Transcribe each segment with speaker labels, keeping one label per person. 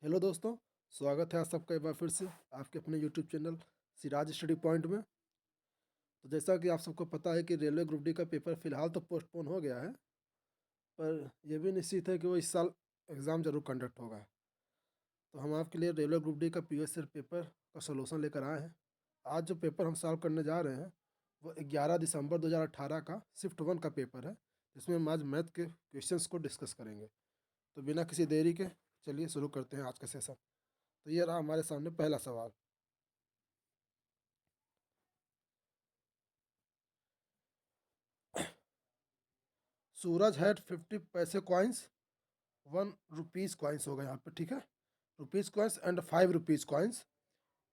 Speaker 1: Hello दोस्तों, स्वागत है आप सबका एक बार फिर से आपके अपने YouTube channel Siraj study point में। तो जैसा कि आप सबको पता है कि रेलवे ग्रुप डी का पेपर फ़िलहाल तो पोस्टपोन हो गया है, पर यह भी निश्चित है कि वो इस साल एग्ज़ाम ज़रूर कंडक्ट होगा। तो हम आपके लिए रेलवे ग्रुप डी का पीएससी पेपर का सॉल्यूशन लेकर आए हैं। आज जो पेपर हम सॉल्व करने जा रहे हैं वो 11 दिसंबर 2018 का शिफ्ट 1 का पेपर है, जिसमें हम आज मैथ के क्वेश्चंस को डिस्कस करेंगे। तो बिना किसी देरी के चलिए शुरू करते हैं आज का सेशन। तो ये रहा हमारे सामने पहला सवाल। सूरज हैड 50 पैसे कॉइन्स, 1 रुपीज़ कॉइन्स होगा यहाँ पे, ठीक है। Rupees coins and 5 rupees coins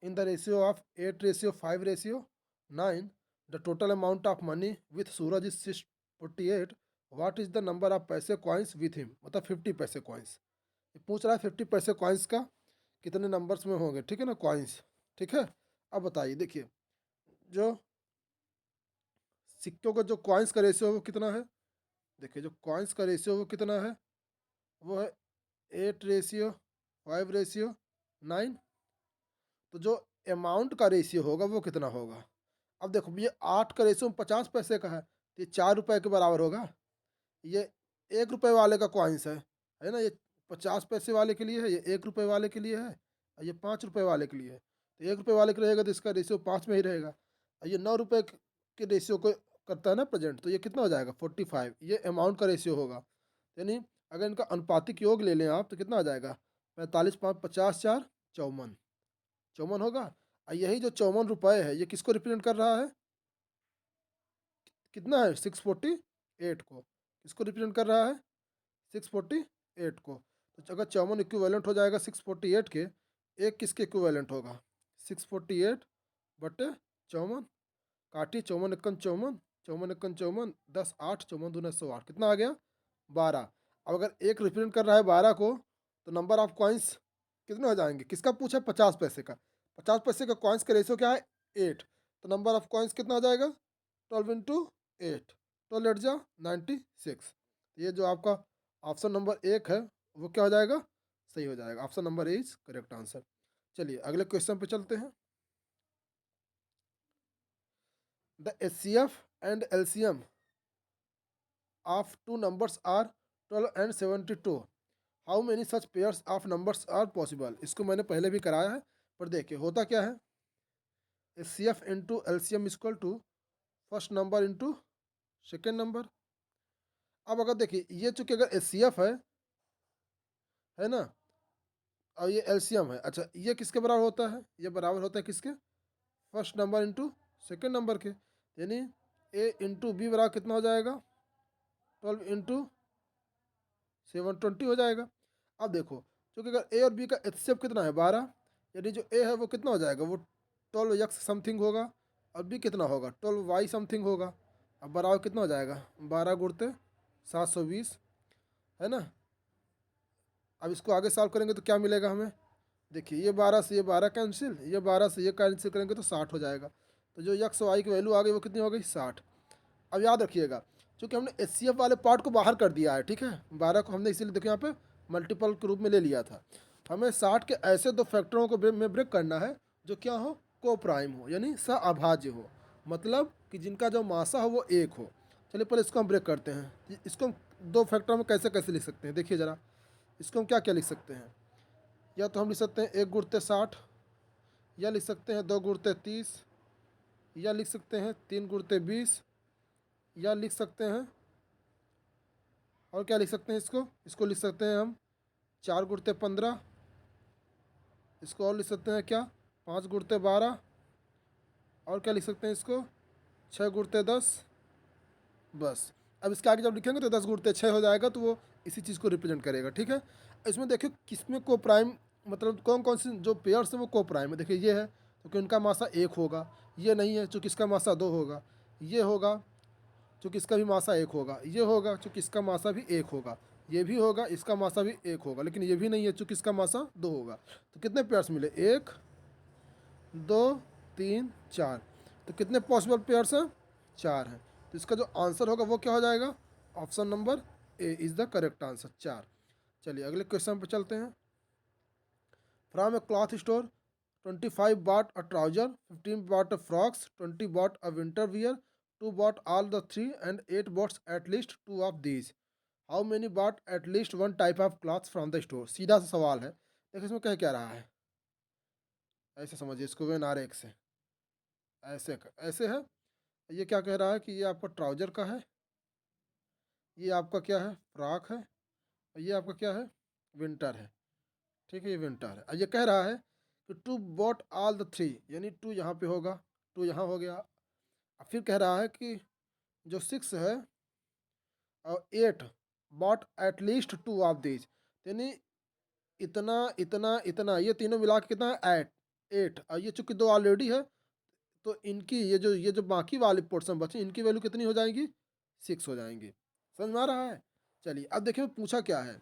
Speaker 1: in the ratio of 8:5:9। The total amount of money with Suraj is 648। What is the number of पैसे कॉइन्स विथ हिम, मतलब 50 पैसे कॉइन्स। ये पूछ रहा है 50 पैसे कॉइन्स का कितने नंबर्स में होंगे, ठीक है ना, कॉइन्स, ठीक है। अब बताइए, देखिए जो सिक्कों का जो कॉइन्स का रेशियो है वो कितना है। देखिए जो कॉइन्स का रेशियो वो कितना है, वो है 8:5:9। तो जो अमाउंट का रेशियो होगा वो कितना होगा। अब देखो ये 8 का रेशियो 50 पैसे का है, तो ये 4 रुपये के बराबर होगा। ये 1 रुपये वाले का कॉइन्स है ना। ये 50 पैसे वाले के लिए है, ये 1 रुपये वाले के लिए है, और ये 5 रुपये वाले के लिए है। तो 1 रुपये वाले के रहेगा तो इसका रेशियो 5 में ही रहेगा। और ये 9 रुपये के रेशियो को करता है ना प्रेजेंट, तो ये कितना हो जाएगा 45। ये अमाउंट का रेशियो होगा। यानी अगर इनका अनुपातिक योग ले लें आप तो कितना आ जाएगा, 45 5 50 4 54। 54 होगा। और यही जो 54 रुपये है ये किसको रिप्रेजेंट कर रहा है, कितना है, 648 को। किसको रिप्रेजेंट कर रहा है, 648 को। तो अगर 54 इक्विवेलेंट हो जाएगा 648 के, एक किसके इक्विवेलेंट होगा, 648 बटे 54। काटी, 54 × 54, 54 × 54, 10 8, 54 × 2 = 108, कितना आ गया 12। अब अगर एक रिप्रेजेंट कर रहा है 12 को, तो नंबर ऑफ कॉइन्स कितने हो जाएंगे, किसका पूछा 50 पैसे का। 50 पैसे का कॉइन्स का रेशियो क्या है 8, तो नंबर ऑफ कॉइन्स कितना हो जाएगा 12 × 8, 12 8 जा 96। ये जो आपका ऑप्शन नंबर 1 है वो क्या हो जाएगा, सही हो जाएगा। Option number A is correct answer. चलिए अगले क्वेश्चन पे चलते हैं। The HCF and LCM of two numbers are 12 and 72. How many such pairs of numbers are possible. इसको मैंने पहले भी कराया है, पर देखिए होता क्या है, H C F into L C M equal to first number into second number. अब अगर देखिए ये चूंकि अगर एच सी एफ है ना, और ये एल सी एम है, अच्छा ये किसके बराबर होता है, ये बराबर होता है किसके, first number into second number के। यानी ए इंटू बी बराबर कितना हो जाएगा, 12 × 7 20 हो जाएगा। अब देखो क्योंकि अगर ए और बी का एचसीएफ कितना है 12, यानी जो ए है वो कितना हो जाएगा, वो 12x समथिंग होगा, और बी कितना होगा 12y समथिंग होगा। अब बराबर कितना हो जाएगा 12 × 720, है ना। अब इसको आगे सॉल्व करेंगे तो क्या मिलेगा हमें, देखिए ये 12 से ये 12 कैंसिल, ये 12 से ये कैंसिल करेंगे तो 60 हो जाएगा। तो जो यक्स वाई की वैल्यू आ गई वो कितनी हो गई 60। अब याद रखिएगा क्योंकि हमने एच वाले पार्ट को बाहर कर दिया है, ठीक है, 12 को हमने इसीलिए देखो यहाँ पे मल्टीपल के रूप में ले लिया था। हमें 60 के ऐसे दो फैक्टरों को में ब्रेक करना है जो क्या हो, को प्राइम हो, यानी अभाज्य हो, मतलब कि जिनका जो मासा हो वो 1 हो। चलिए पहले इसको हम ब्रेक करते हैं। इसको हम दो फैक्टर में कैसे कैसे लिख सकते हैं, देखिए ज़रा। इसको हम क्या क्या लिख सकते हैं, या तो हम लिख सकते हैं 1 × 60, या लिख सकते हैं 2 × 30, या लिख सकते हैं 3 × 20, या लिख सकते हैं, और क्या लिख सकते हैं, इसको इसको लिख सकते हैं हम 4 × 15। इसको और लिख सकते हैं क्या, 5 × 12, और क्या लिख सकते हैं इसको 6 × 10। बस अब इसके आगे जब लिखेंगे तो 10 × 6 हो जाएगा, तो वो इसी चीज़ को रिप्रेजेंट करेगा, ठीक है। इसमें देखिए किसमें को प्राइम, मतलब कौन कौन सी जो पेयर्स है वो को प्राइम है। देखिए ये है क्योंकि उनका मासा 1 होगा, ये नहीं है चूँकि इसका मासा 2 होगा, ये होगा चूँकि इसका भी मासा 1 होगा, ये होगा चूँकि इसका मासा भी 1 होगा, ये भी होगा इसका मासा भी 1 होगा, लेकिन ये भी नहीं है चूँकि इसका मासा 2 होगा। तो कितने पेयर्स मिले, 1 2 3 4। तो कितने पॉसिबल पेयर्स हैं, 4 हैं। तो इसका जो आंसर होगा वो क्या हो जाएगा, option number A is the correct answer, 4। चलिए अगले क्वेश्चन पर चलते हैं। From A cloth store 25 bought a trouser, 15 bought a frocks, 20 bought a winter wear, 2 bought all the three, and 8 bought at least two of these. How many bought at least one type of cloth from the store? सीधा सा सवाल है। देखिए इसमें कह क्या रहा है, ऐसे समझिए इसको वेन आर एक से, ऐसे है। ये क्या कह रहा है कि ये आपका ट्राउजर का है, ये आपका क्या है, फ्रॉक है, और ये आपका क्या है, विंटर है। ठीक है, ये विंटर है। और ये कह रहा है कि two but all the three, यानी टू यहाँ पे होगा, टू यहाँ हो गया। अब फिर कह रहा है कि जो 6 है और 8 bought at least two of these, यानी इतना इतना इतना, ये तीनों मिला के कितना है, 8 और ये चूंकि दो ऑलरेडी है, तो इनकी ये जो बाकी वाले पोर्शन बचे, इनकी वैल्यू कितनी हो जाएंगी, 6 हो जाएंगी। समझ में आ रहा है। चलिए अब देखिए पूछा क्या है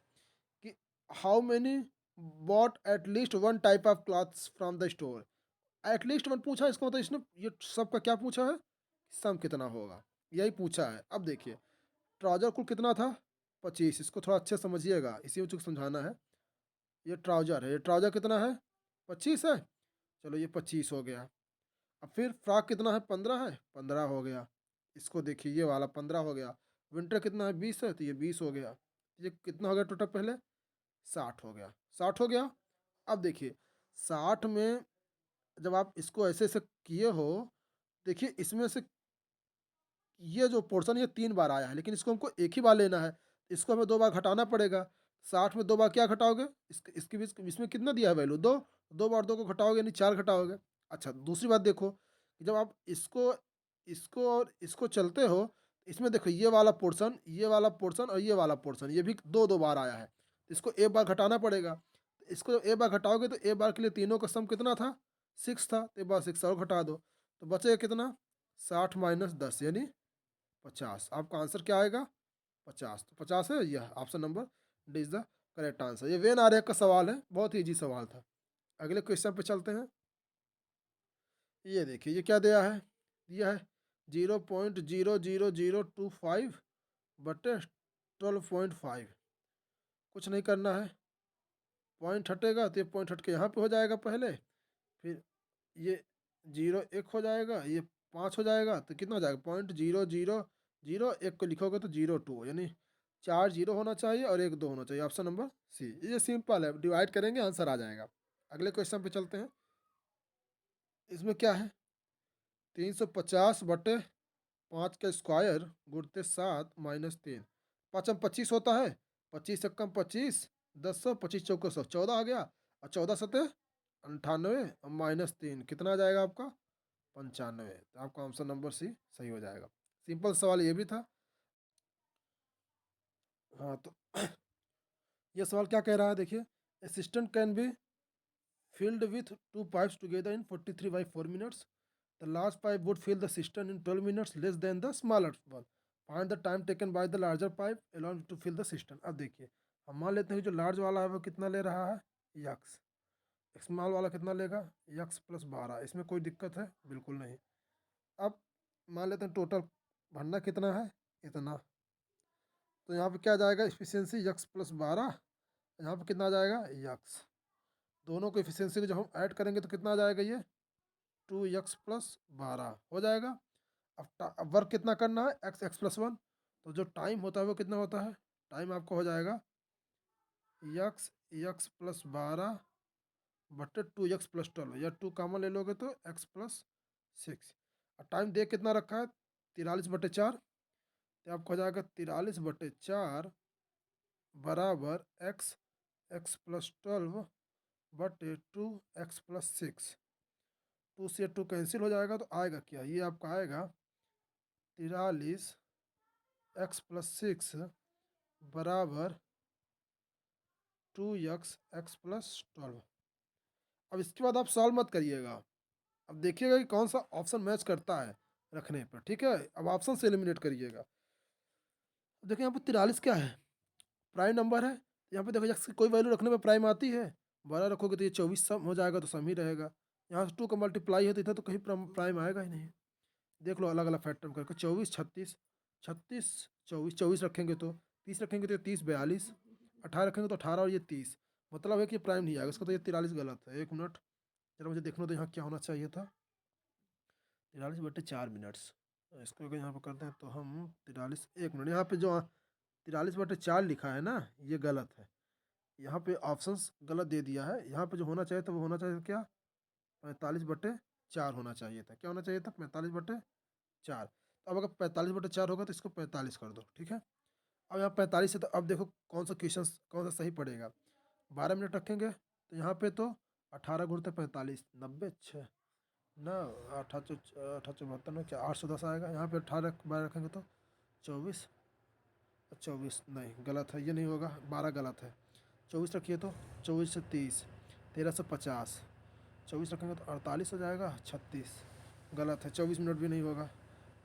Speaker 1: कि how many bought at least one type of clothes from the store. At least one पूछा, इसका मतलब इसने ये सबका क्या पूछा है, सम कितना होगा, यही पूछा है। अब देखिए ट्राउजर कुल कितना था, 25। इसको थोड़ा अच्छे समझिएगा, इसी में चूँकि समझाना है। ये ट्राउजर है, ये ट्राउजर कितना है, 25 है। चलो ये 25 हो गया। अब फिर फ्रॉक कितना है, 15 है, 15 हो गया। इसको देखिए ये वाला 15 हो गया। विंटर कितना है, 20 है, तो ये 20 हो गया। ये कितना हो गया टोटल, पहले 60 हो गया, 60 हो गया। अब देखिए 60 में जब आप इसको ऐसे ऐसे किए हो, देखिए इसमें से ये जो पोर्शन ये 3 बार आया है, लेकिन इसको हमको एक ही बार लेना है, इसको हमें 2 बार घटाना पड़ेगा। 60 में 2 बार क्या घटाओगे, इसके बीच इसमें कितना दिया है वैल्यू, 2, 2 बार 2 को घटाओगे यानी 4 घटाओगे। अच्छा दूसरी बात देखो कि जब आप इसको इसको और इसको चलते हो, इसमें देखो ये वाला पोर्शन, ये वाला पोर्शन और ये वाला पोर्शन, ये भी 2-2 बार आया है, इसको एक बार घटाना पड़ेगा। इसको जब एक बार घटाओगे तो एक बार के लिए तीनों का सम कितना था, 6 था, तो एक बार 6 और घटा दो, तो बचेगा कितना, 60 माइनस 10 यानी 50। आपका आंसर क्या आएगा, 50। तो 50 है, यह option number D is the correct answer. ये वेन आरेख का सवाल है, बहुत ही इजी सवाल था। अगले क्वेश्चन पे चलते हैं। ये देखिए ये क्या दिया है, दिया है 0.00025 बटे 12.5। कुछ नहीं करना है, पॉइंट हटेगा तो ये पॉइंट हट के यहाँ पे हो जाएगा पहले, फिर ये 0 1 हो जाएगा, ये 5 हो जाएगा, तो कितना हो जाएगा, 0.000, एक को लिखोगे तो 02, यानी 4 0 होना चाहिए और 1 2 होना चाहिए। Option number C. ये सिंपल है, डिवाइड करेंगे आंसर आ जाएगा। अगले क्वेश्चन पे चलते हैं। इसमें क्या है, 350 बटे 5 का स्क्वायर गुणते 7 माइनस 3। 5 में 25 होता है, 25 से कम 25, 10 सौ 25 चौको 100, 14 आ गया, और 14 सतह 98 माइनस 3 कितना आ जाएगा आपका, 95। तो आपका ऑप्शन नंबर सी सही हो जाएगा। सिंपल सवाल ये भी था। हाँ तो ये सवाल क्या कह रहा है, देखिए assistant can be filled with two pipes together in 43 by 4 minutes. The large pipe would fill the cistern in 12 minutes less than the smaller one. Find the time taken by the larger pipe alone to fill the cistern. अब देखिए हम मान लेते हैं कि जो large वाला है वो कितना ले रहा है, यक्स, स्मॉल वाला कितना लेगा, यक्स प्लस 12। इसमें कोई दिक्कत है बिल्कुल नहीं। अब मान लेते हैं टोटल भरना कितना है, इतना, तो यहाँ पे क्या आ जाएगा, इफिशियंसी यक्स प्लस 12, यहाँ पे कितना आ जाएगा, यक्स। दोनों को इफिशियंसी को जब हम ऐड करेंगे तो कितना आ जाएगा, ये 2x प्लस 12 हो जाएगा। अब वर्क कितना करना है, एक्स एक्स प्लस 1, तो जो टाइम होता है वो कितना होता है, टाइम आपका हो जाएगा यक्स यक्स प्लस 12 बटे 2x प्लस 12, या 2 कामन ले लोगे तो x प्लस 6। और टाइम दे कितना रखा है, 43/4, तो आपको हो जाएगा 43/4 बराबर एक्स एक्स प्लस 12 बटे 2x प्लस 6। 2 से 2 कैंसिल हो जाएगा, तो आएगा क्या, ये आपका आएगा 43x प्लस 6 बराबर 2x x प्लस 12। अब इसके बाद आप सॉल्व मत करिएगा, अब देखिएगा कि कौन सा ऑप्शन मैच करता है रखने पर, ठीक है। अब ऑप्शन से एलिमिनेट करिएगा। देखिए यहाँ पर 43 क्या है, प्राइम नंबर है, यहाँ पे देखो x की कोई वैल्यू रखने पर प्राइम आती है, 12 रखोगे तो ये 24 सम हो जाएगा, तो सम ही रहेगा। यहाँ से 2 का मल्टीप्लाई है तो इधर तो कहीं प्राइम आएगा ही नहीं। देख लो अलग अलग फैक्टर करके, 24 36, 36 24, 24 रखेंगे तो 30 रखेंगे तो 30 42, 18 रखेंगे तो 18 और ये 30, मतलब है कि प्राइम नहीं आएगा इसका, तो ये 43 गलत है। 1 मिनट, जरा मुझे देखना तो यहाँ क्या होना चाहिए था। 43/4 मिनट्स। इसको अगर यहाँ पर करते हैं तो हम 43, 1 मिनट, यहाँ पे जो 43/4 लिखा है ना, ये गलत है। यहाँ पे ऑप्शंस गलत दे दिया है। यहाँ पे जो होना चाहिए था वो होना चाहिए क्या, 45/4 होना चाहिए था। क्या होना चाहिए था, 45/4। तो अब अगर 45/4 होगा तो इसको 45 कर दो, ठीक है। अब यहाँ 45 है, तो अब देखो कौन सा क्वेश्चन कौन सा सही पड़ेगा। 12 मिनट रखेंगे तो यहाँ पे तो 18 × 45, 90, 6 ना, 18 18 में क्या 810 आएगा। यहाँ पे 18 रखेंगे तो 24, 24 नहीं गलत है, ये नहीं होगा। 12 गलत है। 24 रखिए तो 24 से 30, 1350। 24 रखेंगे तो 48 हो जाएगा। 36 गलत है। 24 मिनट भी नहीं होगा।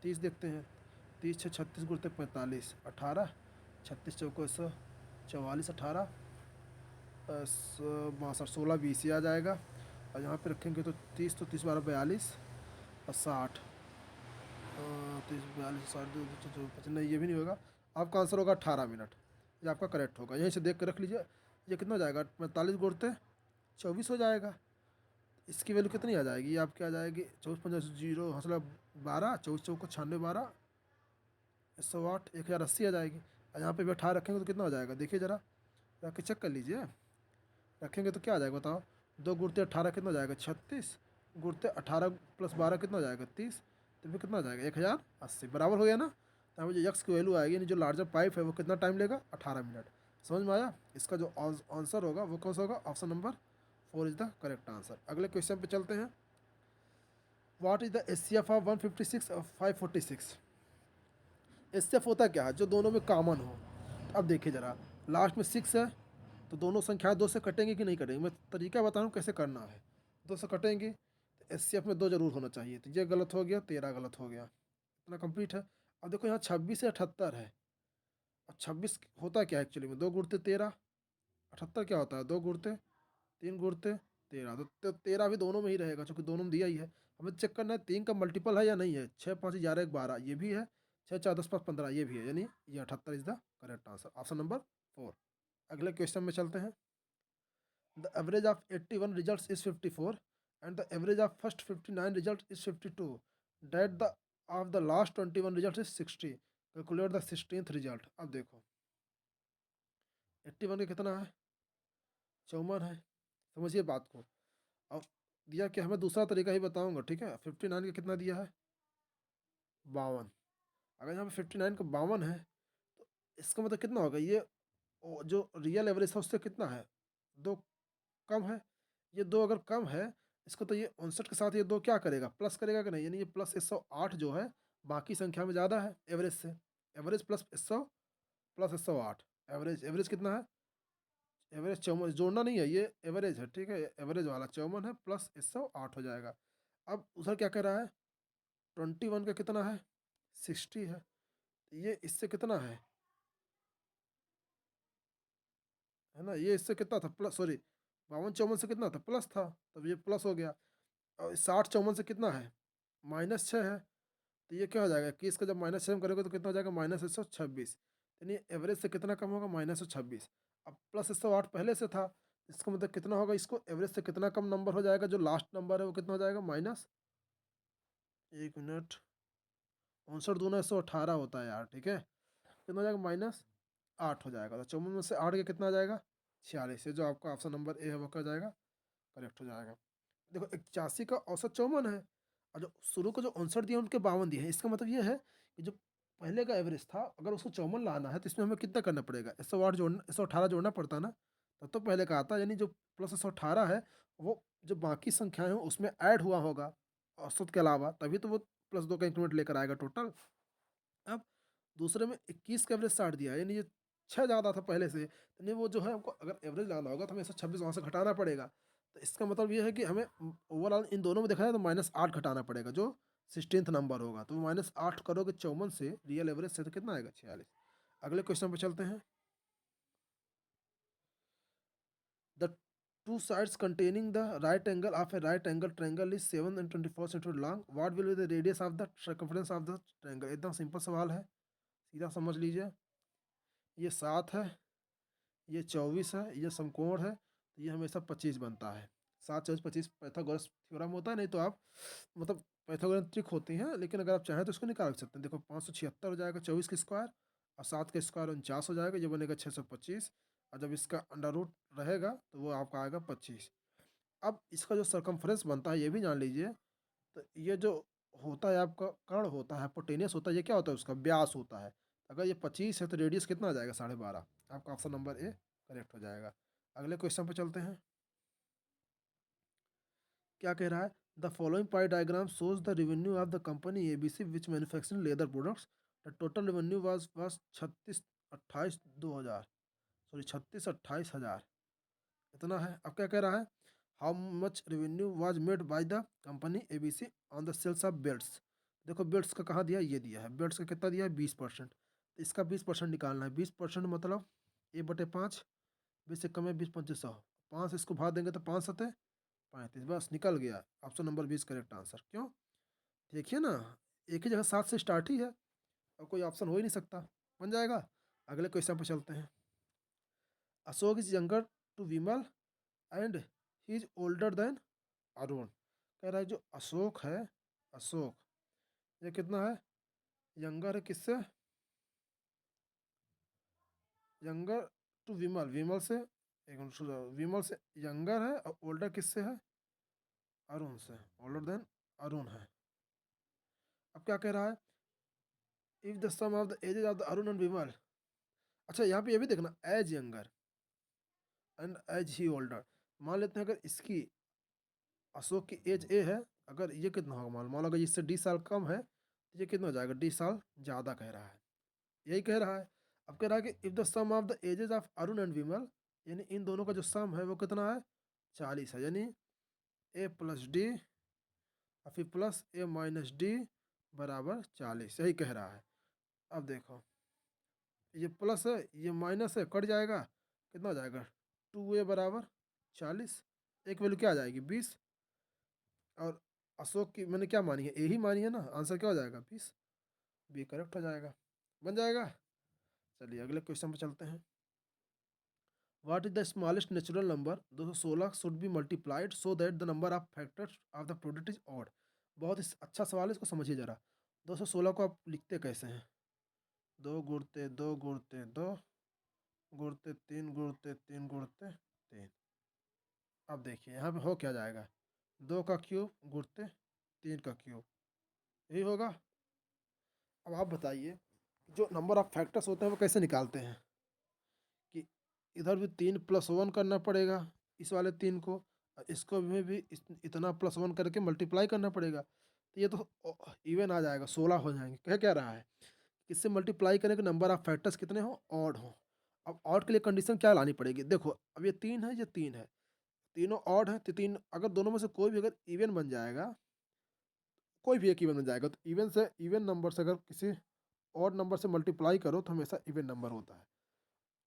Speaker 1: 30 देखते हैं। 30 से 36 गुणते 45, 18, 36 चौको 144, 18 62, 16, 20 ही आ जाएगा। और यहाँ पे रखेंगे तो 30, तो 30 12 42 और 60, 30 42 60 नहीं, ये भी नहीं होगा। आपका आंसर होगा 18 मिनट। ये आपका करेक्ट होगा। यहीं से देख कर रख लीजिए। ये कितना हो जाएगा, 45 गुणते 24 हो जाएगा। इसकी वैल्यू कितनी आ जाएगी, ये आपकी आ जाएगी 24×5 हौसला 12, 24 चौको 96, 12 108, 1080 आ जाएगी। और यहाँ पे भी 18 रखेंगे तो कितना हो जाएगा, देखिए ज़रा रख के चेक कर लीजिए। रखेंगे तो क्या आ जाएगा बताओ। 2 × 18 कितना हो जाएगा, 36 गुणते 18 + 12 कितना हो जाएगा, 30। तो फिर कितना हो जाएगा, 1080 बराबर हो गया ना। तो हमें जो यक्स की वैल्यू आएगी, यानी जो लार्जर पाइप है वो कितना टाइम लेगा, 18 मिनट। समझ में आया। इसका जो आंसर होगा वो कौन सा होगा, option number 4 is the correct answer. अगले क्वेश्चन पे चलते हैं। What is the HCF of 156 और 546। एचसीएफ होता क्या है, जो दोनों में कॉमन हो। तो अब देखिए ज़रा, लास्ट में 6 है तो दोनों संख्याएं 2 से कटेंगी कि नहीं कटेंगी। मैं तरीका बता रहा हूँ कैसे करना है। 2 से कटेंगी तो एचसीएफ में 2 जरूर होना चाहिए। तो ये गलत हो गया, 13 गलत हो गया। इतना कंप्लीट है। अब देखो यहाँ 26 से 78 है। अब 26 होता क्या है एक्चुअली में, 2 गुणते 13। 78 क्या होता है, 2 गुणते 3 गुणते 13। तो 13 भी दोनों में ही रहेगा, क्योंकि दोनों में दिया ही है। हमें चेक करना है 3 का मल्टीपल है या नहीं है। 6 5 11 1 12 ये भी है। 6 4 10 5 15 ये भी है, यानी ये 78 is the correct answer, option number 4। अगले क्वेश्चन में चलते हैं। The average of 81 results is 54 and the average of first 59 result is 52। That the of the last 21 result is 60। Calculate the 16th result. अब देखो 81 का कितना है, 54 है। समझिए बात को। अब दिया कि हमें दूसरा तरीका ही बताऊंगा, ठीक है। 59 का कितना दिया है, 52। अगर यहाँ पे 59 का 52 है तो इसका मतलब कितना होगा, ये जो रियल एवरेज है उससे कितना है, 2 कम है। ये 2 अगर कम है इसको, तो ये 59 के साथ ये 2 क्या करेगा, प्लस करेगा कि नहीं, यानी ये प्लस 108 जो है बाकी संख्या में ज़्यादा है एवरेज से। Average plus 100 plus 108, average average कितना है, एवरेज 54, जोड़ना नहीं है, ये एवरेज है, ठीक है। एवरेज वाला 54 है प्लस 108 हो जाएगा। अब उधर क्या कह रहा है, 21 का कितना है, 60 है। ये इससे कितना है ना, ये इससे कितना था, प्लस, सॉरी 52 54 से कितना था, प्लस था। तब ये प्लस हो गया। और 60 54 से कितना है, -6 है। तो ये क्या हो जाएगा, 21 का जब -6 हम करेंगे तो कितना हो जाएगा, -126। यानी एवरेज से कितना कम होगा, -126। अब प्लस 108 पहले से था, इसका मतलब कितना होगा, इसको एवरेज से कितना कम नंबर हो जाएगा, जो लास्ट नंबर है वो कितना हो जाएगा, माइनस, 1 मिनट, 59 दूना 118 होता है यार, ठीक है। कितना हो जाएगा, -8 हो जाएगा। तो 54 में से 8 के कितना आ जाएगा, 46। ये जो आपका ऑप्शन नंबर ए है वो क्या जाएगा, करेक्ट हो जाएगा। देखो 81 का औसत 54 है, और जो शुरू को जो 59 दिया उनके 52 दिए हैं। इसका मतलब ये है कि जो पहले का एवरेज था, अगर उसको 54 लाना है तो इसमें हमें कितना करना पड़ेगा, 108 जोड़ना, 118 जोड़ना पड़ता है ना। तब तो पहले का आता, यानी जो प्लस 118 है वो जो बाकी संख्याएं हो उसमें ऐड हुआ होगा औसत के अलावा, तभी तो वो +2 का इंक्रीमेंट लेकर आएगा टोटल। अब दूसरे में 21 का एवरेज 60 दिया है, यानी ये 6 ज़्यादा था पहले से। यानी वो जो है हमको अगर एवरेज लाना होगा तो हमें 126 वहाँ से घटाना पड़ेगा। तो इसका मतलब ये है कि हमें ओवरऑल इन दोनों में देखा जाए तो -8 घटाना पड़ेगा, जो 16th नंबर होगा। तो -8 करोगे 54 से रियल एवरेज से, तो कितना आएगा, 46। अगले क्वेश्चन पे चलते हैं। The two sides containing the right angle of A right angle triangle is 7 and 24 cm long. What will be the radius of the circumference of the triangle. एकदम सिंपल सवाल है, सीधा समझ लीजिए। ये 7 है, ये 24 है, ये समकोण है, तो ये हमेशा 25 बनता है। 7 24 25 पाइथागोरस थ्योरम होता है, नहीं तो आप मतलब पाइथागोरस ट्रिक होती हैं, लेकिन अगर आप चाहें तो इसको निकाल सकते हैं। देखो 576 हो जाएगा 24 का स्क्वायर, और 7 का स्क्वायर 49 हो जाएगा, ये बनेगा 625, और जब इसका अंडर रूट रहेगा तो वो आपका आएगा 25। अब इसका जो सरकमफ्रेंस बनता है ये भी जान लीजिए। तो ये जो होता है आपका कर्ण होता है, हाइपोटेनियस होता है, ये क्या होता है उसका व्यास होता है। अगर ये 25 है तो रेडियस कितना आ जाएगा 12.5। आपका ऑप्शन नंबर ए करेक्ट हो जाएगा। अगले क्वेश्चन पे चलते हैं। क्या कह रहा है? The following pi diagram shows the revenue of the company ABC which manufacturing leather products. The total revenue was 36 28 2000, sorry 36 28 हजार, इतना है। अब क्या कह रहा है? How much revenue was made by the company ABC on the sales of belts. देखो belts का कहाँ दिया है? ये दिया है। बेल्ट्स का कितना दिया है? 20%। तो इसका 20% निकालना है। 20% मतलब A/5, 20 से कम है 20 25 100, 5 इसको भाग देंगे तो 5 सते 35, बस निकल गया। Option number 20 correct answer. क्यों? देखिए ना, एक ही जगह 7 से स्टार्ट ही है और कोई ऑप्शन हो ही नहीं सकता। बन जाएगा। अगले क्वेश्चन पर चलते हैं। Ashok is younger to Vimal and he is older than Arun. कह रहा है जो अशोक है, अशोक ये कितना है? यंगर है किससे? यंगर टू विमल, विमल से, एक मिनट विमल से यंगर है, और ओल्डर किससे है? अरुण से, ओल्डर देन अरुण है। अब क्या कह रहा है? If the sum of the ages of the Arun and Vimal. अच्छा यहाँ पे ये भी देखना, as younger and as he older. मान लेते हैं अगर इसकी अशोक की एज ए है, अगर ये कितना होगा मान लो अगर इससे 20 साल कम है तो ये कितना हो जाएगा? 20 साल ज़्यादा कह रहा है, यही कह रहा है। अब कह रहा है कि if the sum of the ages of Arun and Vimal, यानी इन दोनों का जो सम है वो कितना है? 40 है, यानी A+D और फिर +A-D बराबर 40, यही कह रहा है। अब देखो ये प्लस है ये माइनस है, कट जाएगा, कितना हो जाएगा? 2A बराबर 40, एक वैल्यू क्या आ जाएगी? 20। और अशोक की मैंने क्या मानी है? ए ही मानी है ना, आंसर क्या हो जाएगा? 20, बी करेक्ट हो जाएगा। बन जाएगा। चलिए अगले क्वेश्चन पे चलते हैं। What is the smallest natural number 216 should be multiplied so that the number of factors of the product is odd. बहुत अच्छा सवाल है, इसको समझिए जरा। 216 को आप लिखते कैसे हैं? 2 गुणते 3 गुणते 3 गुणते 3। अब देखिए यहाँ पे हो क्या जाएगा? 2 का क्यूब गुणते 3 का क्यूब, यही होगा। अब आप बताइए जो नंबर ऑफ फैक्टर्स होते हैं वो कैसे निकालते हैं? कि इधर भी 3+1 करना पड़ेगा इस वाले 3 को, और इसको भी इतना +1 करके मल्टीप्लाई करना पड़ेगा, तो ये तो इवन आ जाएगा, 16 हो जाएंगे। कह क्या रहा है? इससे मल्टीप्लाई करने के नंबर ऑफ फैक्टर्स कितने हो? ऑड हो। अब ऑड के लिए कंडीशन क्या लानी पड़ेगी? देखो अब ये 3 है, ये 3 है, तीनों ऑड है, तो 3 अगर दोनों में से कोई भी अगर इवन बन जाएगा, कोई भी एक इवन बन जाएगा, तो इवन से इवन नंबर से अगर किसी ऑड नंबर से मल्टीप्लाई करो तो हमेशा इवन नंबर होता है।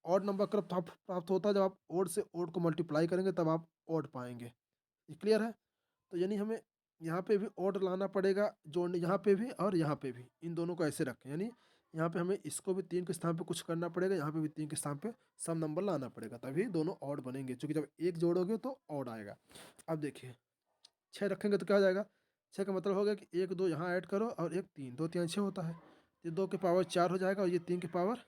Speaker 1: ऑड नंबर कब प्राप्त होता है? जब आप ओड से ओड को मल्टीप्लाई करेंगे तब आप ओड पाएंगे। ये क्लियर है? तो यानी हमें यहाँ पे भी ओड लाना पड़ेगा, जोड़ने यहाँ पे भी और यहाँ पे भी, इन दोनों को ऐसे रखें, यानी यहाँ पे हमें इसको भी 3 के स्थान पे कुछ करना पड़ेगा, यहाँ पे भी 3 के स्थान पे सम नंबर लाना पड़ेगा, तभी दोनों ऑड बनेंगे, क्योंकि जब एक जोड़ोगे तो ऑड आएगा। अब देखिए 6 रखेंगे तो क्या हो जाएगा? 6 का मतलब हो गया कि 1 2 यहाँ ऐड करो और 1 3, 2 3 6 होता है। ये 2 के पावर 4 हो जाएगा और ये 3 के पावर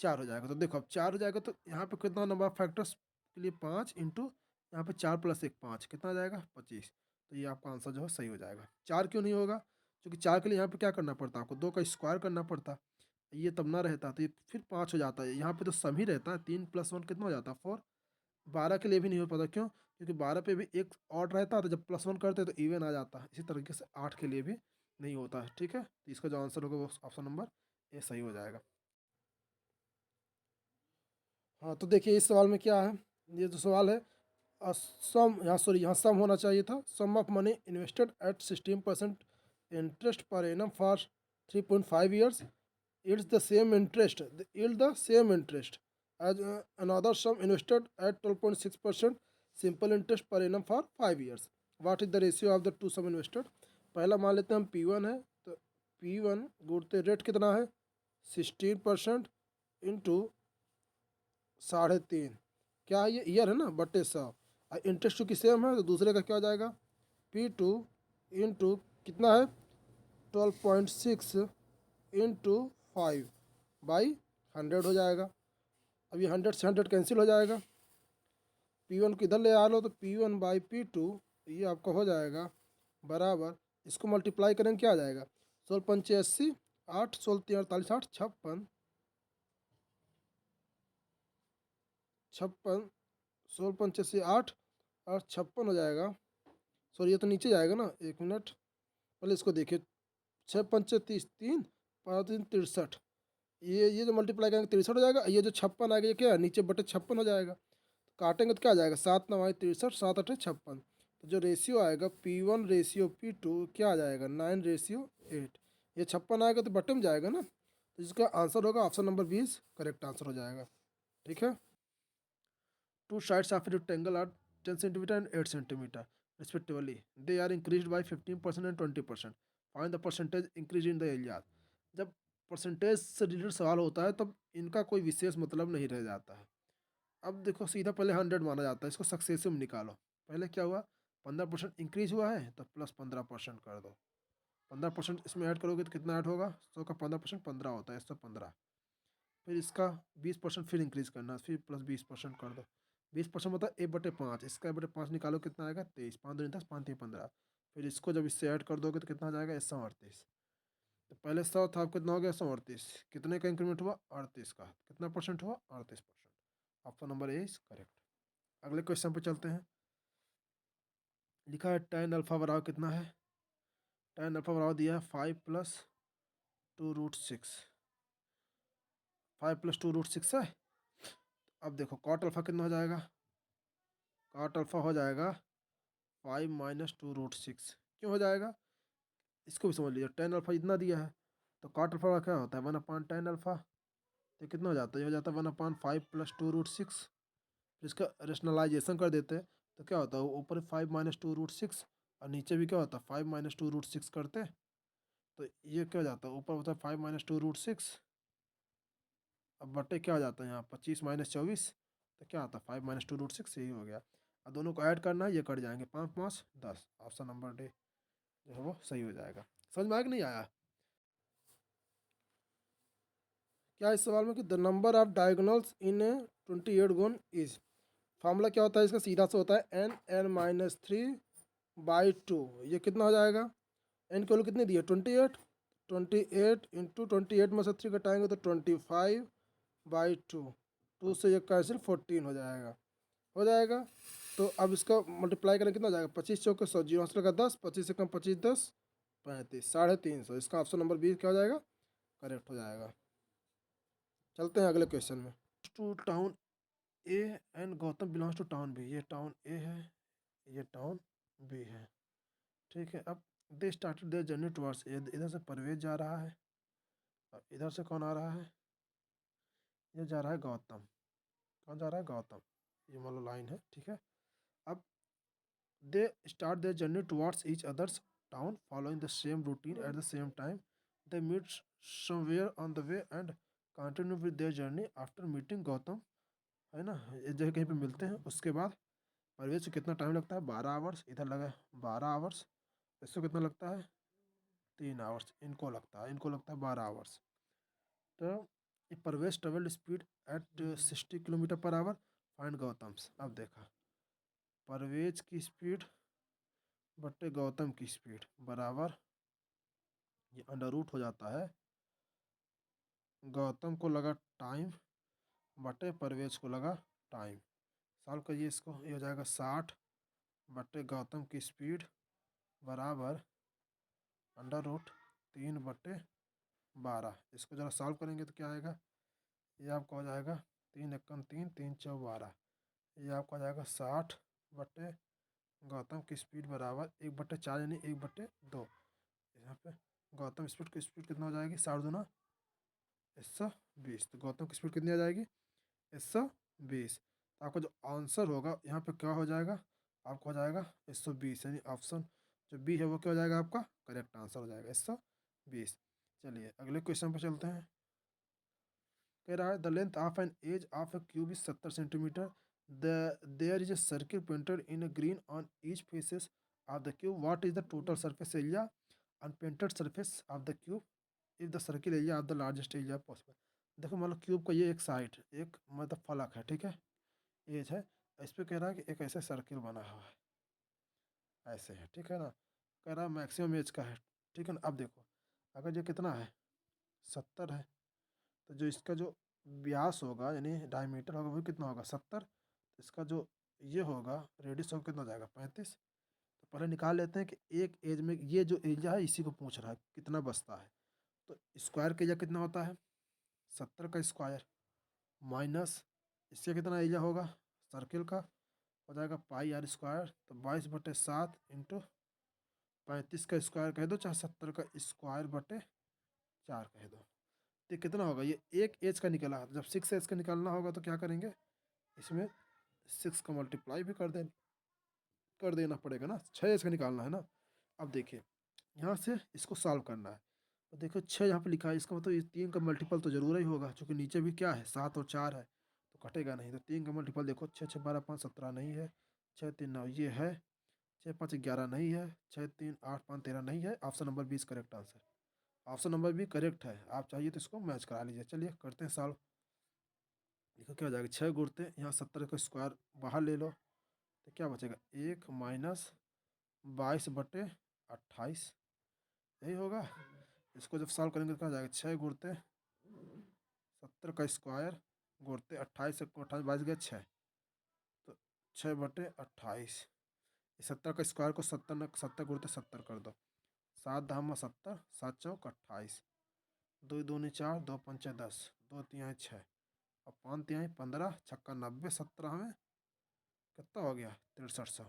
Speaker 1: 4 हो जाएगा। तो देखो अब 4 हो जाएगा तो यहाँ पे कितना नंबर ऑफ फैक्टर्स के लिए 5 इंटू यहाँ पे 4 + 1 5, कितना आ जाएगा? 25। तो ये आपका आंसर जो है सही हो जाएगा। 4 क्यों नहीं होगा? क्योंकि 4 के लिए यहाँ पे क्या करना पड़ता है आपको? 2 का स्क्वायर करना पड़ता, ये तब ना रहता तो ये फिर 5 हो जाता है। यहाँ पे तो सम ही रहता है, 3 + 1 कितना हो जाता है? 4। 12 के लिए भी नहीं हो पाता, क्यों? क्योंकि 12 पे भी एक ऑड रहता है, तो जब +1 करते हैं तो इवन आ जाता है। इसी तरीके से 8 के लिए भी नहीं होता है। ठीक है, तो इसका जो आंसर होगा वो ऑप्शन नंबर ए सही हो जाएगा। हाँ तो देखिए इस सवाल में क्या है? ये जो सवाल है सम, यहाँ सॉरी यहाँ सम होना चाहिए था। Sum of money invested at 16% interest per annum for 3.5 years yields the same interest, yield the same interest as another sum invested at 12.6% simple interest per annum for 5 years. What is the ratio of the two sum invested? पहला मान लेते हैं हम P1 है, तो P1 गुणते rate कितना है? 16% into 3.5, क्या है ये ईयर है ना, बटे 100। इंटरेस्ट चूँकि सेम है तो दूसरे का क्या हो जाएगा, P2 इंटू कितना है 12.6 इंटू 5/100 हो जाएगा। अब ये 100 से 100 कैंसिल हो जाएगा। P1 को इधर ले आ लो तो P1/P2 ये आपका हो जाएगा बराबर, इसको मल्टीप्लाई करेंगे क्या आ जाएगा, 16×5 = 80, 8 16×3 = 48, 8 56, 56 16×5 = 8 और 56 हो जाएगा। सॉरी ये तो नीचे जाएगा ना, 1 मिनट पहले इसको देखिए, 6×5 = 30, 3 5×3 = 63, ये जो मल्टीप्लाई करेंगे 63 हो जाएगा। ये जो 56 आ गया ये क्या है, नीचे बटे 56 हो जाएगा, तो काटेंगे तो क्या आ जाएगा, 7×9 = 63, 7×8 = 56। तो जो रेशियो आएगा P1/P2 क्या आ जाएगा, 9/8। ये 56 आएगा तो बटे में जाएगा ना, तो इसका आंसर होगा ऑप्शन नंबर 20 करेक्ट आंसर हो जाएगा। ठीक है। Two sides of a rectangle are 10 centimeter and 8 centimeter respectively. They are increased by 15% and 20%. Find the percentage increase in the area. जब परसेंटेज से रिलेटेड सवाल होता है तब इनका कोई विशेष मतलब नहीं रह जाता है। अब देखो सीधा पहले 100 माना जाता है, इसको सक्सेसिव में निकालो। पहले क्या हुआ, 15% इंक्रीज हुआ है तो प्लस 15% कर दो। 15% इसमें ऐड करोगे तो कितना ऐड होगा, 100 का 15% 15 होता है, 115। फिर इसका 20% फिर इंक्रीज करना, फिर प्लस 20% कर दो। 20% मतलब 1/5, इसका 1/5 निकालो कितना आएगा, 23, 5 दूनी 10, 5 3 15। फिर इसको जब इससे ऐड कर दोगे तो कितना आ जाएगा, 138। तो पहले 100 था, अब कितना हो गया, 138। कितने का इंक्रीमेंट हुआ, 38 का। कितना परसेंट हुआ, 38%। Option number A is correct. अगले क्वेश्चन पे चलते हैं। लिखा है tan अल्फा बराबर कितना है, tan अल्फा बराबर दिया है 5 + 2√6, 5 + 2√6 है। अब देखो cot अल्फा कितना हो जाएगा, cot अल्फा हो जाएगा 5 - 2√6। क्यों हो जाएगा, इसको भी समझ लीजिए। tan अल्फा इतना दिया है तो cot अल्फा का क्या होता है, 1/tan अल्फा। तो कितना हो जाता है, ये हो जाता है 1/5 + 2√6। फिर इसका रेशनलाइजेशन कर देते हैं तो क्या होता है, ऊपर 5 - 2√6 और नीचे भी क्या होता है 5 - 2√6 करते। तो ये क्या हो जाता है, ऊपर होता है 5 - 2√6, अब बटे क्या हो जाता है यहाँ 25 - 24, तो क्या आता है 5 - 2√6, यही हो गया। अब दोनों को ऐड करना है, ये कट जाएंगे, 5 5 10। ऑप्शन नंबर डी जो है वो सही हो जाएगा। समझ में आया कि नहीं आया, क्या इस सवाल में कि द नंबर ऑफ डायगोनल्स इन 28 गुण इज, फार्मूला क्या होता है इसका, सीधा से होता है n(n-3/2). ये कितना हो जाएगा, एन की वैल्यू कितनी दी है 28, 28 इंटू 28 में से 3 घटाएंगे तो 25/2, 2 से ये कैंसिल 14 हो जाएगा, हो जाएगा। तो अब इसका मल्टीप्लाई करें कितना हो जाएगा, 25 चौके 100, 0 हंसले का 10, 25 से कम 25 10 35, 350। इसका ऑप्शन नंबर 20 क्या हो जाएगा, करेक्ट हो जाएगा। चलते हैं अगले क्वेश्चन में। To town A and Gautam belongs to town B, ये टाउन ए है, ये टाउन बी है। ठीक है। अब they started their journey towards, इधर से परवेज जा रहा है और इधर से कौन आ रहा है, ये जा रहा है गौतम। कौन जा रहा है, गौतम। ये मान लो लाइन है, ठीक है। अब they start their journey towards each others town following the same routine at the same time. They meet somewhere on the way and continue with their journey after meeting Gautam, है ना। इस जगह कहीं पे मिलते हैं, उसके बाद परवेज से कितना टाइम लगता है, 12 आवर्स, इधर लगा 12 आवर्स, इसको कितना लगता है 3 आवर्स, इनको लगता है 12 आवर्स। तो Parvez travelled speed at 60 kilometre per hour, find Gautam's. अब देखा परवेज की स्पीड बट्टे गौतम की स्पीड बराबर, ये अंडर रूट हो जाता है, गौतम को लगा टाइम बटे परवेज को लगा टाइम। सॉल्व करिए इसको, ये हो जाएगा 60 बट्टे गौतम की स्पीड बराबर अंडर रूट 3/12। इसको ज़रा सॉल्व करेंगे तो क्या आएगा, ये आपका हो जाएगा 3 × 1 = 3, 3 × 4 = 12। ये आपका हो जाएगा 60 बट्टे गौतम की स्पीड बराबर 1/4 यानी 1/2। यहाँ पे गौतम स्पीड की स्पीड कितना हो जाएगी, 60 × 120। तो गौतम की स्पीड कितनी आ जाएगी, 120। तो आपका जो आंसर होगा यहाँ पे क्या हो जाएगा, आपका हो जाएगा 120, यानी ऑप्शन जो बी है वो क्या हो जाएगा, आपका करेक्ट आंसर हो जाएगा 120। चलिए अगले क्वेश्चन पे चलते हैं। कह रहा है the length of an edge of a cube is 70 centimetre, There is a circle painted in a green on each faces of the cube. What is the total surface area on painted surface of the cube if the circle area of the largest area possible? देखो मान लो cube का ये एक side एक मतलब फलक है, ठीक है, एज है, इस पे कह रहा है कि एक ऐसा सर्किल बना हुआ है, ऐसे है, ठीक है ना, कह रहा है मैक्सिमम एज का है, ठीक है ना। अब देखो अगर ये कितना है 70 है, तो जो इसका जो व्यास होगा यानी डायमीटर होगा वो कितना होगा 70, इसका जो ये होगा रेडियस होगा कितना हो जाएगा 35। तो पहले निकाल लेते हैं कि एक एज में ये जो एरिया है इसी को पूछ रहा है कितना बचता है। तो स्क्वायर का एरिया कितना होता है 70 का स्क्वायर माइनस इसका कितना एरिया होगा सर्किल का हो जाएगा पाई आर स्क्वायर, तो 22/7 इंटू 35 का स्क्वायर कह दो चाहे 70 का स्क्वायर बटे 4 कह दो। तो कितना होगा ये एक एज का निकला, जब 6 एज का निकालना होगा तो क्या करेंगे इसमें 6 का मल्टीप्लाई भी कर देना पड़ेगा ना, 6 एज का निकालना है ना। अब देखिए यहाँ से इसको सॉल्व करना है, तो देखो 6 यहाँ पे लिखा है, इसका मतलब ये 3 का मल्टीपल तो जरूर ही होगा क्योंकि नीचे भी क्या है 7 और 4 है तो कटेगा नहीं। तो 3 का मल्टीपल देखो 6 6 12 5 17 नहीं है, 6 3 9 ये है, 6 5 11 नहीं है, 6 3 8 5 13 नहीं है। Option number 20 correct answer, option number भी करेक्ट है। आप चाहिए तो इसको मैच करा लीजिए। चलिए करते हैं सॉल्व। देखो क्या हो जाएगा 6 गुणते यहाँ 70 का स्क्वायर बाहर ले लो तो क्या बचेगा 1 माइनस 22/28 यही होगा। इसको जब सॉल्व करेंगे तो क्या हो जाएगा 6 गुणते 70 का स्क्वायर गुणते 28 से 28 22 गया 6, तो 6/28 70 का स्क्वायर को 70 गुणते 70 कर दो, 7 धामा 70 7 चौक 28, 2 दूनी 4 2 पंचे 10 2 तिहाई 6 और 5 तिहाई 15 छक्का 90 17 में कितना हो गया 6300,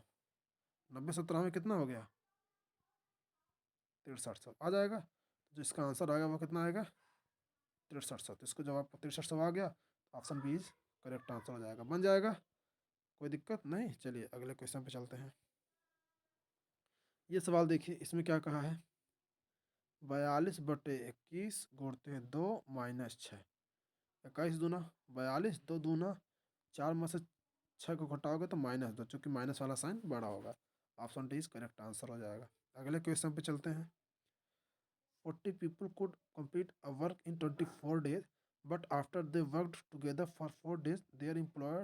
Speaker 1: 90 17 में कितना हो गया 6300 आ जाएगा। जो इसका आंसर आएगा वो कितना आएगा 6300। तो इसको जब आपको 6300 आ गया तो ऑप्शन बी करेक्ट आंसर हो जाएगा, बन जाएगा, कोई दिक्कत नहीं। चलिए अगले क्वेश्चन पे चलते हैं। ये सवाल देखिए इसमें क्या कहा है 42/21 गुणते 2 माइनस 6, 21 दूना 42 2 दूना 4 में से 6 को घटाओगे तो -2 चूँकि माइनस वाला साइन बड़ा होगा। Option D is correct answer हो जाएगा। अगले क्वेश्चन पे चलते हैं। 40 people could complete a work in 24 days, but after they worked together for 4 days, their employer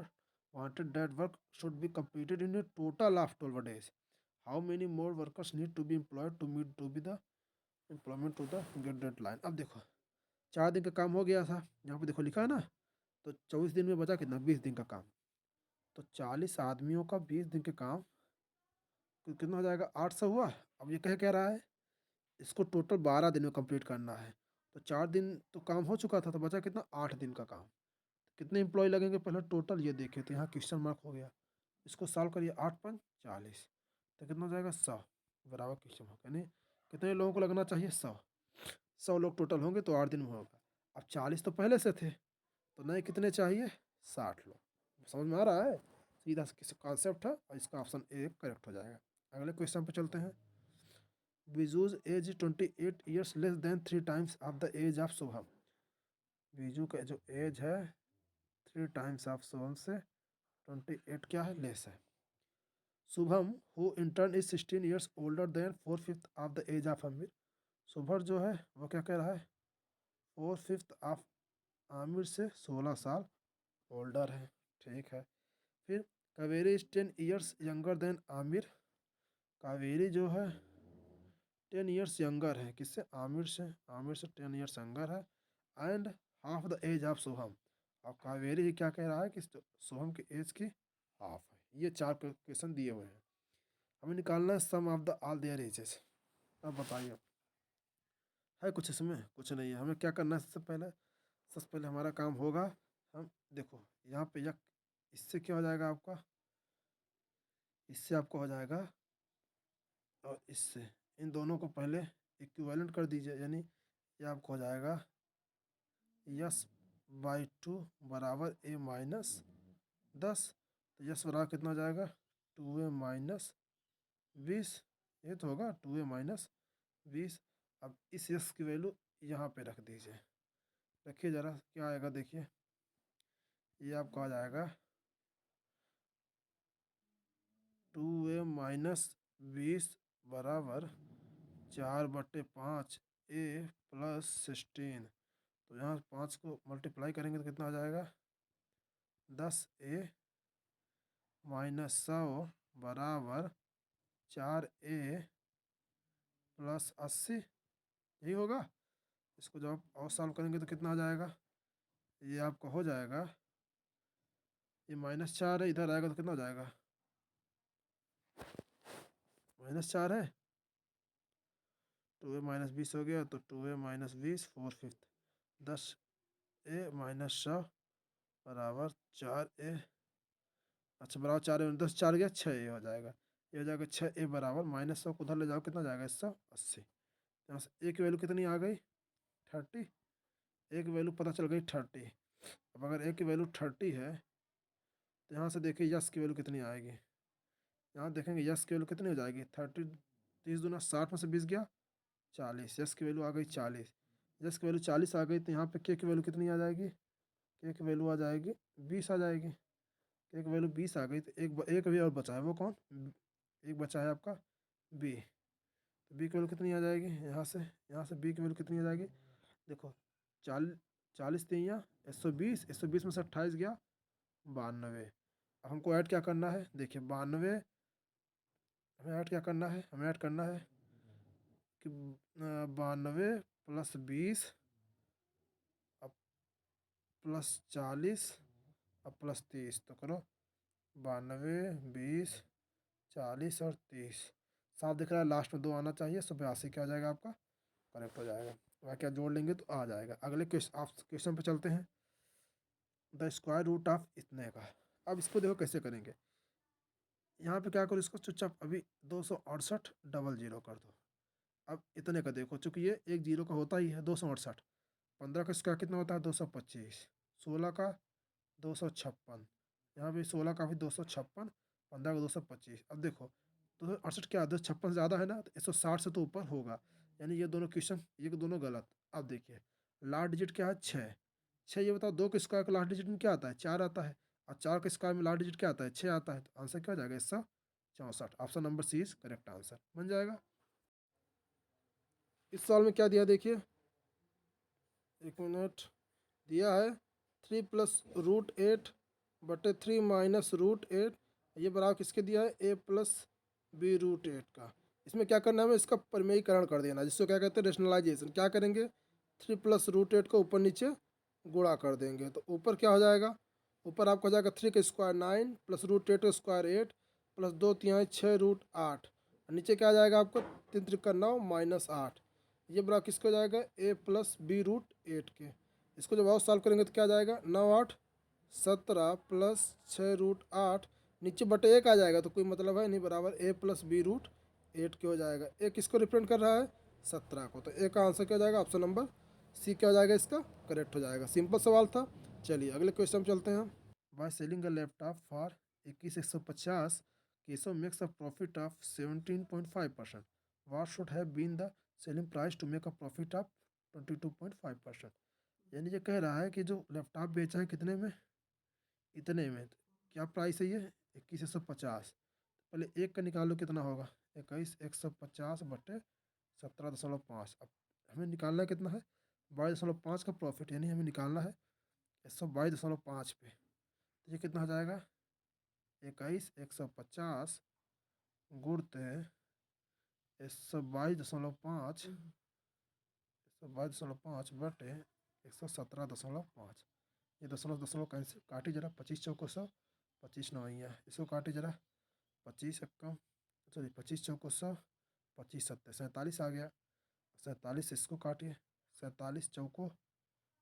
Speaker 1: wanted that work should be completed in a total of 12 days. How many more workers need to be employed to be the employment to the get deadline? अब देखो 4 दिन का काम हो गया था, यहाँ पे देखो लिखा है ना, तो 24 दिन में बचा कितना 20 दिन का काम, तो 40 आदमियों का 20 दिन के काम कितना हो जाएगा 800 हुआ। अब ये कह रहा है इसको टोटल 12 दिन में कंप्लीट करना है, तो 4 दिन तो काम हो चुका था तो बचा कितना 8 दिन का काम। कितने एम्प्लॉय लगेंगे पहले टोटल ये देखे, तो यहाँ क्वेश्चन मार्क हो गया, इसको सॉल्व करिए 8 5 40 तो कितना हो जाएगा 100 बराबर क्वेश्चन मार्क, यानी कितने लोगों को लगना चाहिए 100 लोग टोटल होंगे तो 8 दिन में होगा। अब 40 तो पहले से थे तो नए कितने चाहिए 60 लोग। समझ में आ रहा है, सीधा कॉन्सेप्ट है और इसका ऑप्शन ए करेक्ट हो जाएगा। अगले क्वेश्चन पे चलते हैं। Viju's age 28 years less than 3 times of the age of Shubham. Viju का जो एज है 3 टाइम्स ऑफ शुभम से 28 क्या है लेस है। Shubham who in turn is 16 years older than 4/5 of the age of Aamir. शुभर जो है वो क्या कह रहा है 4/5 ऑफ आमिर से 16 साल ओल्डर है, ठीक है। फिर Kaveri is 10 years younger than Aamir. Kaveri जो है 10 ईयर्स यंगर है किससे आमिर से 10 ईयर्स यंगर है and half the age of Soham. और कावेरी क्या कह रहा है कि सोहम की एज की हाफ है। ये 4 क्वेश्चन दिए हुए हैं, हमें निकालना है sum of the all their ages. अब बताइए है कुछ इसमें, कुछ नहीं है। हमें क्या करना है सबसे पहले हमारा काम होगा, हम देखो यहाँ पे यह इससे क्या हो जाएगा आपका, इससे आपको हो जाएगा और इससे इन दोनों को पहले इक्विवेलेंट कर दीजिए, यानी ये आपको हो जाएगा यस/2 बराबर a माइनस 10, तो यस बराबर कितना हो जाएगा 2a माइनस 20, ये तो होगा 2a माइनस 20। अब इस यस की वैल्यू यहाँ पे रख दीजिए, रखिए ज़रा क्या आएगा देखिए, ये आपका आ जाएगा -20 बराबर 4/5 ए प्लस 16। तो यहाँ 5 को मल्टीप्लाई करेंगे तो कितना आ जाएगा 10 ए -100 बराबर 4 ए प्लस 80। यही होगा। इसको जब आप और सॉल्व करेंगे तो कितना आ जाएगा, ये आपका हो जाएगा, ये -4 है, इधर आएगा तो कितना हो जाएगा, -4 है, 2a-20 हो गया, तो 2a-20 4/5, 10a-100 बराबर 4a, अच्छा बराबर 4a, 10 4 गया 6a हो जाएगा। ये हो जाएगा 6a बराबर -100 को उधर ले जाओ कितना जाएगा 180। यहाँ से एक वैल्यू कितनी आ गई 30, एक वैल्यू पता चल गई 30। अब अगर ए की वैल्यू 30 है तो यहाँ से देखिए यस की वैल्यू कितनी आएगी, यहाँ देखेंगे यस की वैल्यू कितनी हो जाएगी 30, 30 दूना 60 में से 20 गया 40, यस की वैल्यू आ गई 40। यस की वैल्यू 40 आ गई तो यहाँ पे के की वैल्यू कितनी आ जाएगी, के की वैल्यू आ जाएगी 20 आ जाएगी। के की वैल्यू 20 आ गई तो एक भी और बचा है, वो कौन, एक बचा है आपका बी। तो बी की वैल्यू कितनी आ जाएगी, यहाँ से बी की वैल्यू कितनी आ जाएगी, देखो 40 3 120 में से 28 गया 92। अब हमको ऐड क्या करना है, देखिए 92, हमें ऐड क्या करना है, हमें ऐड करना है कि 92 प्लस 20 अब प्लस 40 अब प्लस 30, तो करो 92 20 40 और 30, साफ दिख रहा है, लास्ट में 2 आना चाहिए, 182 क्या हो जाएगा आपका, करेक्ट हो जाएगा। वह क्या जोड़ लेंगे तो आ जाएगा। अगले क्वेश्चन पे चलते हैं, द स्क्वायर रूट ऑफ इतने का। अब इसको देखो कैसे करेंगे, यहाँ पे क्या करो, इसको चुपचाप अभी 268 डबल जीरो कर दो। अब इतने का देखो, चूंकि ये एक जीरो का होता ही है 268, 15 का स्क्वायर कितना होता है 225, 16 का 256, यहाँ भी 16 का भी 256, 15 का 225। अब देखो 268 क्या 256 ज़्यादा है ना, तो 160 से तो ऊपर होगा, यानी ये दोनों क्वेश्चन, ये दोनों गलत। अब देखिए लास्ट डिजिट क्या है 6, 6 ये बताओ 2 के स्क्वायर का लास्ट डिजिट में क्या आता है 4 आता है, और 4 के स्क्वायर में लास्ट डिजिट क्या आता है 6 आता है, तो आंसर क्या हो जाएगा 164। Option number C is correct answer बन जाएगा। इस सवाल में क्या दिया देखिए, एक मिनट, दिया है 3 प्लस रूट 8 बटे 3 माइनस रूट 8, ये बराबर किसके दिया है ए प्लस बी रूट 8 का। इसमें क्या करना है, हमें इसका परिमेयीकरण कर देना, जिसको क्या कहते हैं रेशनलाइजेशन। क्या करेंगे 3 प्लस रूट 8 को ऊपर नीचे गुणा कर देंगे, तो ऊपर क्या हो जाएगा, ऊपर आपको हो जाएगा 3 का स्क्वायर 9 प्लस रूट 8 का स्क्वायर 8 प्लस 2 3 6 रूट 8, नीचे क्या आ जाएगा आपको 3 त्रिका 9 माइनस 8, ये बड़ा किसको जाएगा ए प्लस बी रूट 8 के। इसको जब और सॉल्व करेंगे तो क्या जाएगा 9 8 17 प्लस 6 रूट 8, नीचे बटे 1 आ जाएगा तो कोई मतलब है नहीं, बराबर ए प्लस बी रूट 8 के हो जाएगा। ए किसको रिप्रेजेंट कर रहा है 17 को, तो ए का आंसर क्या हो जाएगा ऑप्शन नंबर सी क्या हो जाएगा, इसका करेक्ट हो जाएगा। सिंपल सवाल था। चलिए अगले क्वेश्चन चलते हैं। By selling a laptop for 21,150 Keshav makes a profit of 17.5%, what should have been the selling price to make a profit of 22.5%। यानी ये कह रहा है कि जो लैपटॉप बेचा है कितने में, इतने में, तो क्या प्राइस है ये 21,150, पहले एक का निकालो कितना होगा 21,150 बटे 17.5। अब हमें निकालना है कितना है 22.5 का प्रॉफिट, यानी हमें निकालना है 122.5 पे, तो ये कितना हो जाएगा 21,150 गुणते 122.5, 122.5 बटे 117.5, ये दशमलव दशमलव कैंसिल, काटी जरा 25 चौको 100, 25 नवैया, इसको काटी जरा 25 एक्का, सॉरी 25 चौको 100, 25 सत्तर 47 आ गया, 47 इसको काटिए, 47 चौको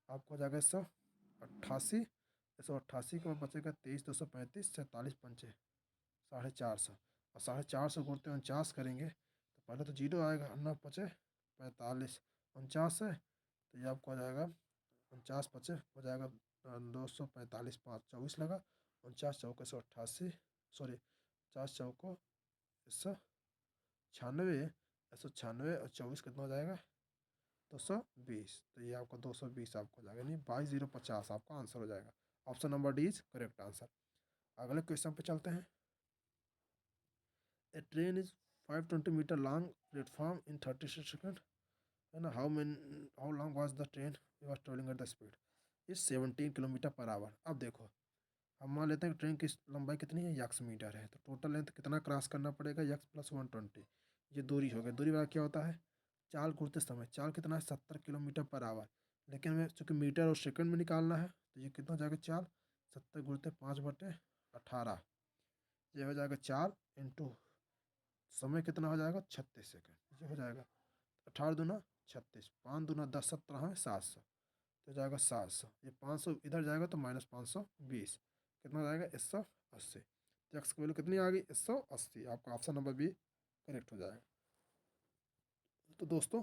Speaker 1: आपको हो जाएगा 188, 188 के बाद बचेगा 23 235, 47 पंचे 450, और 450 गुणते 49 करेंगे तो पहले तो जीरो आएगा, 9 पचे 45, 49 है तो ये आपको आ जाएगा 49 पचे हो जाएगा 245, 5 24 लगा, 49 चौको 188, सॉरी 50 चौको 196, 196 और 24 कितना हो जाएगा 220, तो ये आपका 220 आपको हो जाएगा, यानी 22,050 आपका आंसर हो जाएगा। Option number D is correct answer. अगले क्वेश्चन पे चलते हैं। A train is 520 metre long platform in 36 second, है ना। How long was the train you are travelling at the speed is 17 kilometre per hour. अब देखो, हम मान लेते हैं कि ट्रेन की लंबाई कितनी है, यक्स मीटर है, तो टोटल लेंथ कितना क्रॉस करना पड़ेगा, यक्स प्लस 120। ये दूरी हो गई। दूरी वाला क्या होता है, चाल घूरते समय। चाल कितना है, 70 किलोमीटर पर आवर। लेकिन हमें चूँकि मीटर और सेकंड में निकालना है, तो ये कितना हो जाएगा, चाल 70 गुणते 5/18, ये हो जाएगा 4 × समय कितना हो जाएगा, 36 सेकेंड। ये हो जाएगा 18×2 = 36, 5×2 = 10, 17 है 700, तो हो जाएगा 700। ये 500 इधर जाएगा तो -520, कितना हो जाएगा, 180। तो एक्स की वैल्यू कितनी आ गई, 180। आपका ऑप्शन नंबर बी करेक्ट हो जाएगा। तो दोस्तों,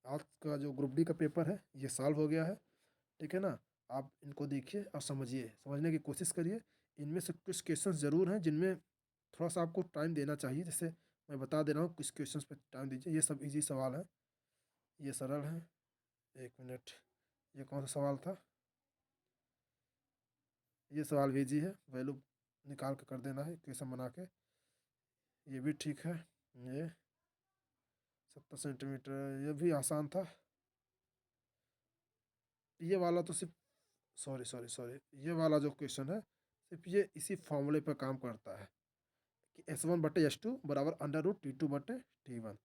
Speaker 1: आज का जो ग्रुप डी का पेपर है ये सॉल्व हो गया है, ठीक है ना। आप इनको देखिए और समझिए, समझने की कोशिश करिए। इनमें से कुछ क्वेश्चंस ज़रूर हैं जिनमें थोड़ा सा आपको टाइम देना चाहिए, जैसे मैं बता दे रहा हूँ, कुछ क्वेश्चंस पे टाइम दीजिए। ये सब इजी सवाल है, ये सरल है। एक मिनट, ये कौन सा सवाल था, ये सवाल भी इजी है, वैल्यू निकाल के कर देना है क्वेश्चन बना के। ये भी ठीक है। ये 70 सेंटीमीटर, ये भी आसान था। ये वाला तो सिर्फ, सॉरी सॉरी सॉरी, ये वाला जो क्वेश्चन है सिर्फ ये इसी फॉर्मूले पर काम करता है कि S1/S2 बराबर √T2/T1।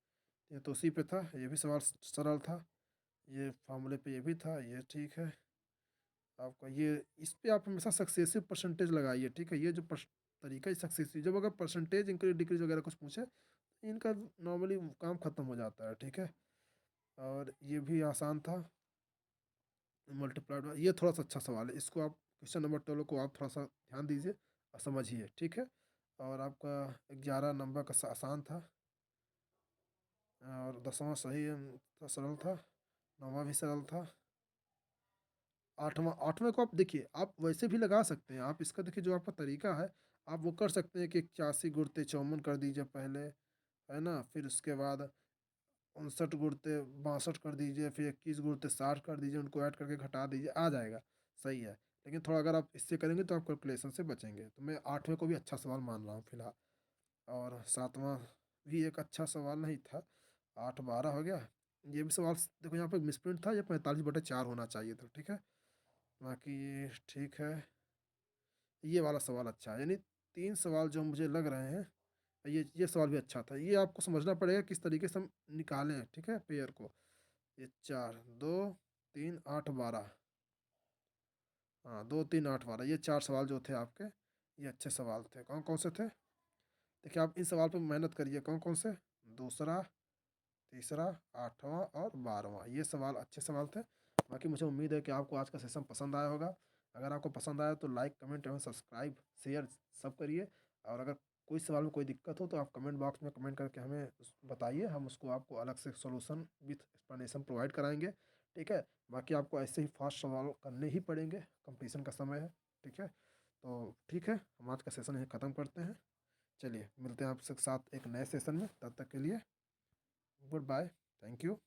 Speaker 1: ये तो उसी पे था, ये भी सवाल सरल था। ये फार्मूले पे ये भी था, ये ठीक है आपका। ये इस पे आप हमेशा सक्सेसिव परसेंटेज लगाइए, ठीक है। ये जो तरीका है सक्सेसिव, जब अगर परसेंटेज इंक्रीज डिक्रीज वगैरह कुछ पूछे, इनका नॉर्मली काम ख़त्म हो जाता है, ठीक है। और ये भी आसान था, मल्टीप्लाइड। ये थोड़ा सा अच्छा सवाल है, इसको आप क्वेश्चन नंबर 12 को आप थोड़ा सा ध्यान दीजिए और समझिए, ठीक है। और आपका 11 नंबर का आसान था, और 10वां सही सरल था, 9वां भी सरल था। आठवें को आप देखिए, आप वैसे भी लगा सकते हैं। आप इसका देखिए, जो आपका तरीका है, आप वो कर सकते हैं कि 81 × 54 कर दीजिए पहले, है ना। फिर उसके बाद 59 × 62 कर दीजिए, फिर 21 × 60 कर दीजिए, उनको ऐड करके घटा दीजिए, आ जाएगा, सही है। लेकिन थोड़ा अगर आप इससे करेंगे तो आप कैलकुलेशन से बचेंगे। तो मैं 8वें को भी अच्छा सवाल मान रहा हूँ फिलहाल। और 7वां भी एक अच्छा सवाल नहीं था। 8 12 हो गया। ये भी सवाल देखो, यहाँ पे मिसप्रिंट था, ये 45/4 होना चाहिए था, ठीक है। बाकी ये ठीक है। ये वाला सवाल अच्छा है, यानी 3 सवाल जो मुझे लग रहे हैं, ये सवाल भी अच्छा था। ये आपको समझना पड़ेगा किस तरीके से हम निकालें, ठीक है, पेयर को। ये 4 2 3 8 12, हाँ 2 3 8 12, ये 4 सवाल जो थे आपके, ये अच्छे सवाल थे। कौन कौन से थे, देखिए आप इन सवाल पर मेहनत करिए। कौन कौन से, दूसरा, तीसरा, 8वां और 12वां, ये सवाल अच्छे सवाल थे। बाकी मुझे उम्मीद है कि आपको आज का सेशन पसंद आया होगा। अगर आपको पसंद आया तो लाइक कमेंट एवं सब्सक्राइब शेयर सब करिए। और अगर कोई सवाल में कोई दिक्कत हो तो आप कमेंट बॉक्स में कमेंट करके हमें बताइए, हम उसको आपको अलग से सॉल्यूशन विथ एक्सप्लेनेशन प्रोवाइड कराएंगे, ठीक है। बाकी आपको ऐसे ही फास्ट सवाल करने ही पड़ेंगे, कंपटीशन का समय है, ठीक है। तो ठीक है, हम आज का सेशन यहीं ख़त्म करते हैं। चलिए मिलते हैं आपके साथ एक नए सेशन में, तब तक के लिए गुड बाय, थैंक यू।